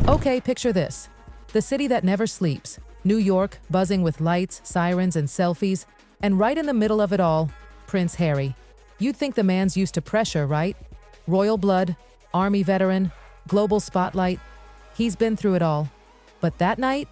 Okay, picture this. The city that never sleeps. New York, buzzing with lights, sirens, and selfies. And right in the middle of it all, Prince Harry. You'd think the man's used to pressure, right? Royal blood, army veteran, global spotlight. He's been through it all. But that night?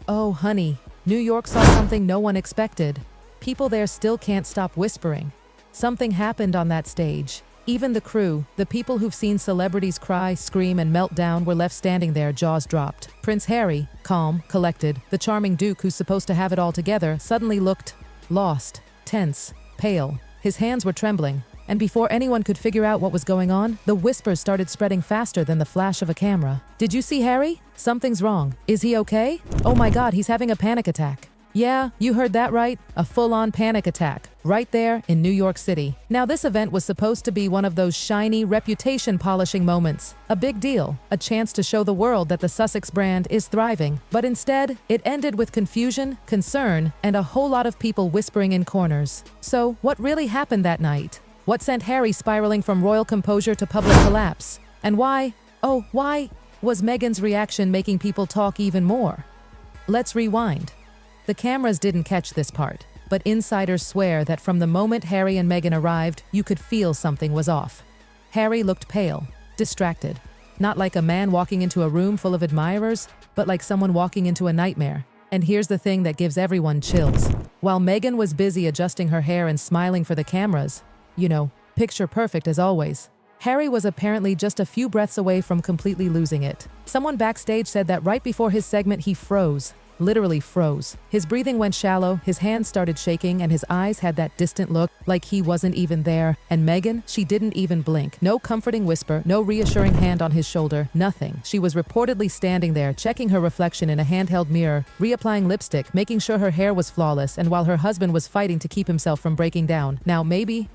Oh, honey, New York saw something no one expected. People there still can't stop whispering. Something happened on that stage. Even the crew, the people who've seen celebrities cry, scream, and melt down were left standing there, jaws dropped. Prince Harry, calm, collected, the charming Duke who's supposed to have it all together, suddenly looked lost, tense, pale. His hands were trembling. And before anyone could figure out what was going on, the whispers started spreading faster than the flash of a camera. Did you see Harry? Something's wrong. Is he okay? Oh my God, he's having a panic attack. Yeah, you heard that right. A full-on panic attack. Right there in New York City. Now this event was supposed to be one of those shiny, reputation-polishing moments. A big deal. A chance to show the world that the Sussex brand is thriving. But instead, it ended with confusion, concern, and a whole lot of people whispering in corners. So, what really happened that night? What sent Harry spiraling from royal composure to public collapse? And why, why was Meghan's reaction making people talk even more? Let's rewind. The cameras didn't catch this part, but insiders swear that from the moment Harry and Meghan arrived, you could feel something was off. Harry looked pale, distracted. Not like a man walking into a room full of admirers, but like someone walking into a nightmare. And here's the thing that gives everyone chills. While Meghan was busy adjusting her hair and smiling for the cameras, you know, picture perfect as always, Harry was apparently just a few breaths away from completely losing it. Someone backstage said that right before his segment he froze. Literally froze. His breathing went shallow, his hands started shaking, and his eyes had that distant look, like he wasn't even there. And Meghan, she didn't even blink. No comforting whisper, no reassuring hand on his shoulder, nothing. She was reportedly standing there, checking her reflection in a handheld mirror, reapplying lipstick, making sure her hair was flawless, and while her husband was fighting to keep himself from breaking down. Now maybe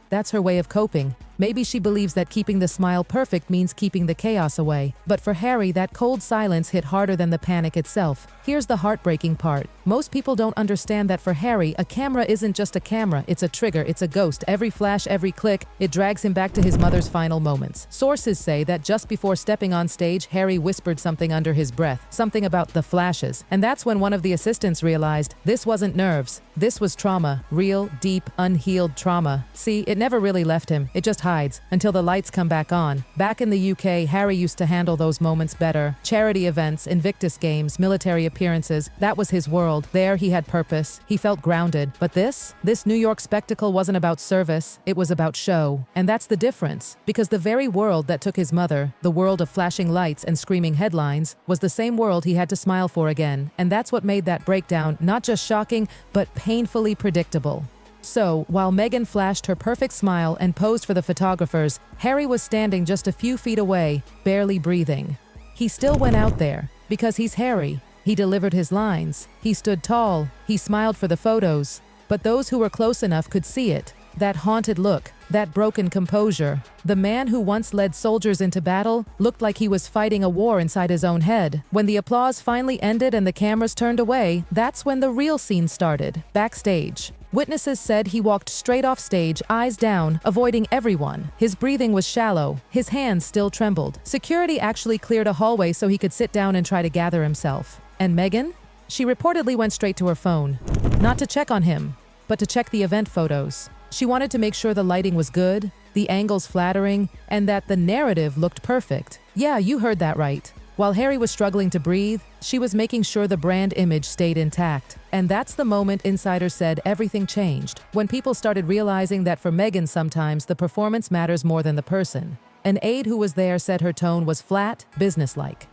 that's her way of coping. Maybe she believes that keeping the smile perfect means keeping the chaos away. But for Harry, that cold silence hit harder than the panic itself. Here's the heartbreaking part. Most people don't understand that for Harry, a camera isn't just a camera, it's a trigger, it's a ghost. Every flash, every click, it drags him back to his mother's final moments. Sources say that just before stepping on stage, Harry whispered something under his breath, something about the flashes. And that's when one of the assistants realized this wasn't nerves. This was trauma, real, deep, unhealed trauma. See, it never really left him. It just hides until the lights come back on. Back in the UK, Harry used to handle those moments better. Charity events, Invictus Games, military appearances, that was his world. There he had purpose. He felt grounded. But this New York spectacle wasn't about service, it was about show. And that's the difference. Because the very world that took his mother, the world of flashing lights and screaming headlines, was the same world he had to smile for again. And that's what made that breakdown not just shocking, but painfully predictable. So, while Meghan flashed her perfect smile and posed for the photographers, Harry was standing just a few feet away, barely breathing. He still went out there, because he's Harry. He delivered his lines. He stood tall. He smiled for the photos. But those who were close enough could see it. That haunted look, that broken composure. The man who once led soldiers into battle looked like he was fighting a war inside his own head. When the applause finally ended and the cameras turned away, that's when the real scene started, backstage. Witnesses said he walked straight off stage, eyes down, avoiding everyone. His breathing was shallow. His hands still trembled. Security actually cleared a hallway so he could sit down and try to gather himself. And Meghan? She reportedly went straight to her phone. Not to check on him, but to check the event photos. She wanted to make sure the lighting was good, the angles flattering, and that the narrative looked perfect. Yeah, you heard that right. While Harry was struggling to breathe, she was making sure the brand image stayed intact. And that's the moment insiders said everything changed. When people started realizing that for Meghan sometimes the performance matters more than the person. An aide who was there said her tone was flat, businesslike.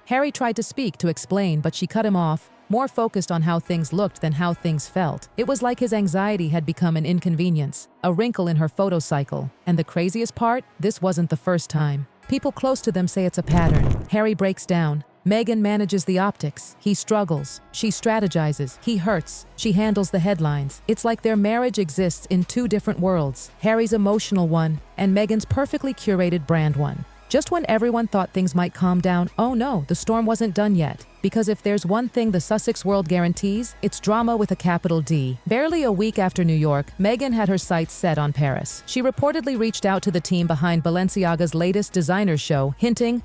Harry tried to speak to explain, but she cut him off, more focused on how things looked than how things felt. It was like his anxiety had become an inconvenience, a wrinkle in her photo cycle. And the craziest part, this wasn't the first time. People close to them say it's a pattern. Harry breaks down. Meghan manages the optics. He struggles. She strategizes. He hurts. She handles the headlines. It's like their marriage exists in two different worlds. Harry's emotional one, and Meghan's perfectly curated brand one. Just when everyone thought things might calm down, oh no, the storm wasn't done yet. Because if there's one thing the Sussex world guarantees, it's drama with a capital D. Barely a week after New York, Meghan had her sights set on Paris. She reportedly reached out to the team behind Balenciaga's latest designer show, hinting,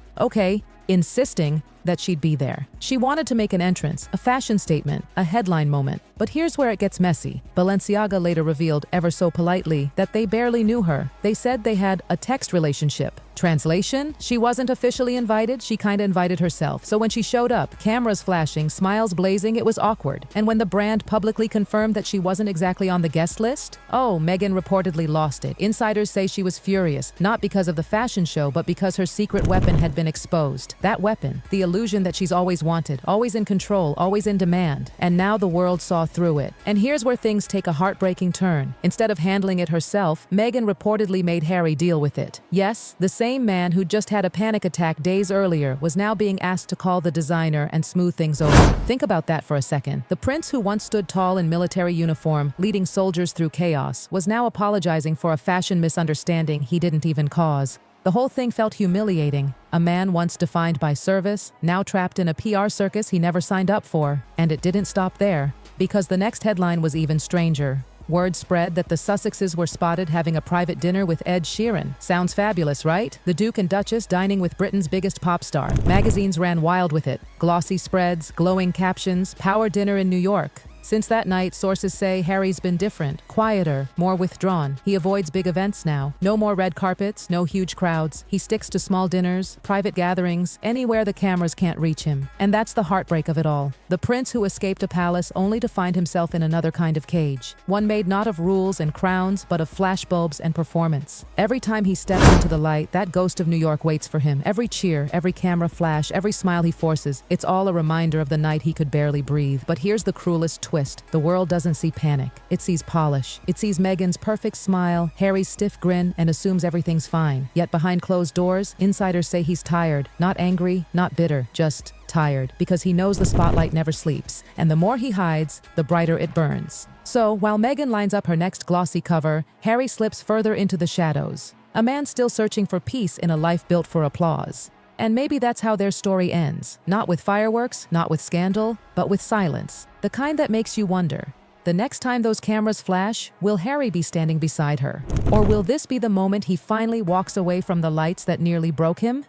insisting that she'd be there. She wanted to make an entrance, a fashion statement, a headline moment. But here's where it gets messy. Balenciaga later revealed, ever so politely, that they barely knew her. They said they had a text relationship. Translation? She wasn't officially invited, she kinda invited herself. So when she showed up, cameras flashing, smiles blazing, it was awkward. And when the brand publicly confirmed that she wasn't exactly on the guest list, Meghan reportedly lost it. Insiders say she was furious, not because of the fashion show, but because her secret weapon had been exposed. That weapon, the illusion that she's always wanted, always in control, always in demand. And now the world saw through it. And here's where things take a heartbreaking turn. Instead of handling it herself, Meghan reportedly made Harry deal with it. Yes, the same man who just had a panic attack days earlier was now being asked to call the designer and smooth things over. Think about that for a second. The prince who once stood tall in military uniform, leading soldiers through chaos, was now apologizing for a fashion misunderstanding he didn't even cause. The whole thing felt humiliating. A man once defined by service, now trapped in a PR circus he never signed up for. And it didn't stop there, because the next headline was even stranger. Word spread that the Sussexes were spotted having a private dinner with Ed Sheeran. Sounds fabulous, right? The Duke and Duchess dining with Britain's biggest pop star. Magazines ran wild with it. Glossy spreads, glowing captions, power dinner in New York. Since that night, sources say Harry's been different, quieter, more withdrawn. He avoids big events now. No more red carpets, no huge crowds. He sticks to small dinners, private gatherings, anywhere the cameras can't reach him. And that's the heartbreak of it all. The prince who escaped a palace only to find himself in another kind of cage. One made not of rules and crowns, but of flashbulbs and performance. Every time he steps into the light, that ghost of New York waits for him. Every cheer, every camera flash, every smile he forces, it's all a reminder of the night he could barely breathe. But here's the cruelest twist. The world doesn't see panic. It sees polish. It sees Meghan's perfect smile, Harry's stiff grin, and assumes everything's fine. Yet behind closed doors, insiders say he's tired. Not angry, not bitter, just tired. Because he knows the spotlight never sleeps. And the more he hides, the brighter it burns. So, while Meghan lines up her next glossy cover, Harry slips further into the shadows. A man still searching for peace in a life built for applause. And maybe that's how their story ends. Not with fireworks, not with scandal, but with silence. The kind that makes you wonder, the next time those cameras flash, will Harry be standing beside her? Or will this be the moment he finally walks away from the lights that nearly broke him?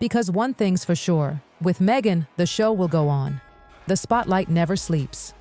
Because one thing's for sure, with Meghan, the show will go on. The spotlight never sleeps.